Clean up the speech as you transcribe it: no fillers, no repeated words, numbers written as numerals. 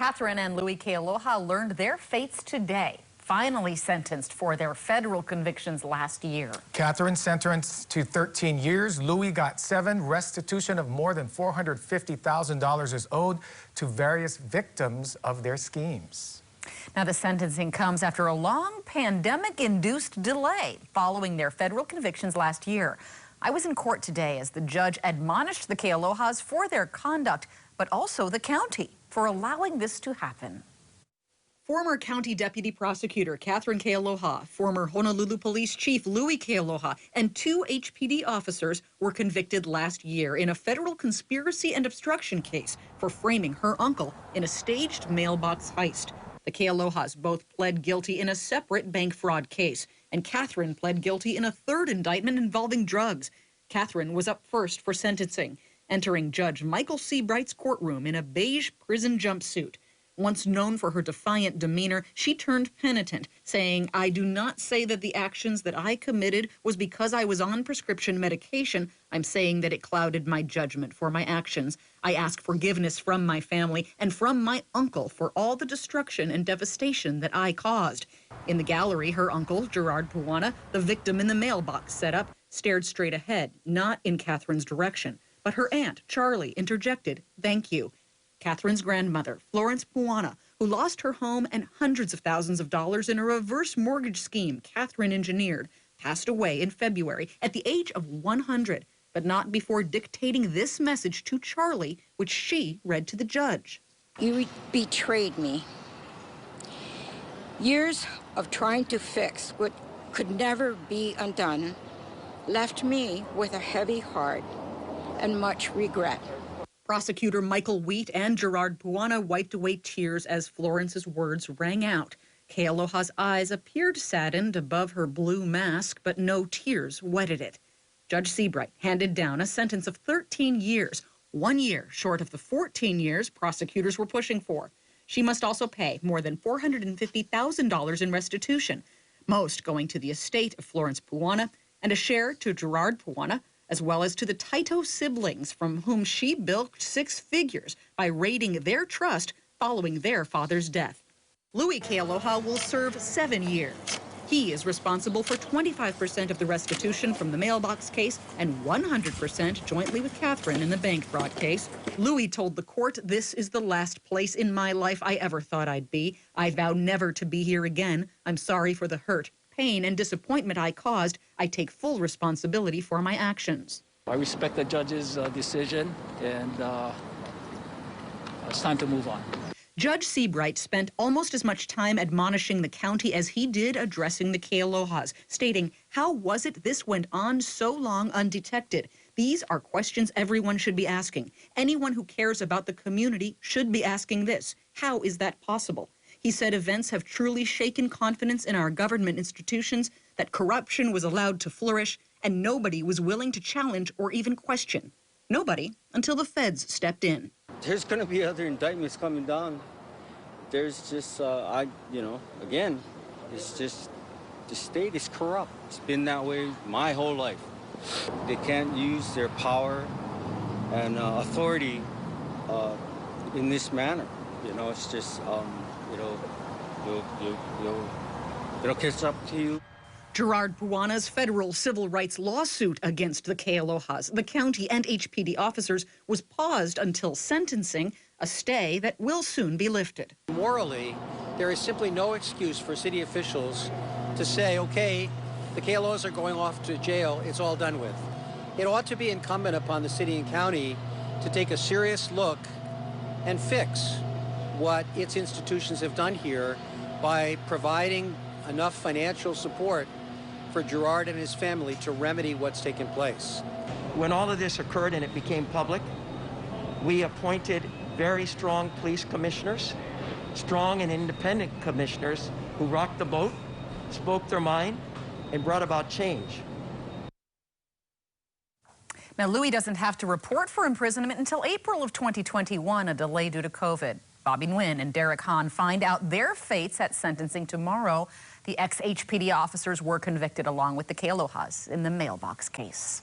Catherine and Louis Kealoha learned their fates today, finally sentenced for their federal convictions last year. Catherine sentenced to 13 years. Louis got 7. Restitution of more than $450,000 is owed to various victims of their schemes. Now, the sentencing comes after a long pandemic-induced delay following their federal convictions last year. I was in court today as the judge admonished the Kealohas for their conduct, but also the county for allowing this to happen. Former County Deputy Prosecutor Catherine Kealoha, former Honolulu Police Chief Louis Kealoha, and 2 HPD officers were convicted last year in a federal conspiracy and obstruction case for framing her uncle in a staged mailbox heist. The Kealohas both pled guilty in a separate bank fraud case, and Catherine pled guilty in a 3rd indictment involving drugs. Catherine was up first for sentencing, entering Judge Michael Seabright's courtroom in a beige prison jumpsuit. Once known for her defiant demeanor, she turned penitent, saying, "I do not say that the actions that I committed was because I was on prescription medication. I'm saying that it clouded my judgment for my actions. I ask forgiveness from my family and from my uncle for all the destruction and devastation that I caused." In the gallery, her uncle, Gerard Puana, the victim in the mailbox setup, stared straight ahead, not in Catherine's direction. But her aunt, Charlie, interjected, "Thank you." Catherine's grandmother, Florence Puana, who lost her home and hundreds of thousands of dollars in a reverse mortgage scheme Catherine engineered, passed away in February at the age of 100, but not before dictating this message to Charlie, which she read to the judge. "You betrayed me. Years of trying to fix what could never be undone left me with a heavy heart and much regret." Prosecutor Michael Wheat and Gerard Puana wiped away tears as Florence's words rang out. Kealoha's eyes appeared saddened above her blue mask, but no tears wetted it. Judge Seabright handed down a sentence of 13 years, 1 year short of the 14 years prosecutors were pushing for. She must also pay more than $450,000 in restitution, most going to the estate of Florence Puana and a share to Gerard Puana, as well as to the Taito siblings from whom she bilked 6 figures by raiding their trust following their father's death. Louis Kealoha will serve 7 years. He is responsible for 25% of the restitution from the mailbox case and 100% jointly with Catherine in the bank fraud case. Louis told the court, "This is the last place in my life I ever thought I'd be. I vow never to be here again. I'm sorry for the hurt, pain, and disappointment I caused. I take full responsibility for my actions." I respect the judge's decision, and it's time to move on. Judge Seabright spent almost as much time admonishing the county as he did addressing the Kealohas, stating, "How was it this went on so long undetected? These are questions everyone should be asking. Anyone who cares about the community should be asking this. How is that possible?" He said events have truly shaken confidence in our government institutions, that corruption was allowed to flourish, and nobody was willing to challenge or even question. Nobody until the feds stepped in. There's going to be other indictments coming down. There's just, again, it's just, the state is corrupt. It's been that way my whole life. They can't use their power and authority in this manner. It's just, it'll catch up to you. Gerard Puana's federal civil rights lawsuit against the Kealohas, the county, and HPD officers was paused until sentencing, a stay that will soon be lifted. Morally, there is simply no excuse for city officials to say, okay, the Kealohas are going off to jail, it's all done with. It ought to be incumbent upon the city and county to take a serious look and fix what its institutions have done here by providing enough financial support for Gerard and his family to remedy what's taken place. When all of this occurred and it became public, we appointed very strong police commissioners, strong and independent commissioners who rocked the boat, spoke their mind, and brought about change. Now, Louis doesn't have to report for imprisonment until April of 2021, a delay due to COVID. Bobby Nguyen and Derek Hahn find out their fates at sentencing tomorrow. The ex-HPD officers were convicted along with the Kealohas in the mailbox case.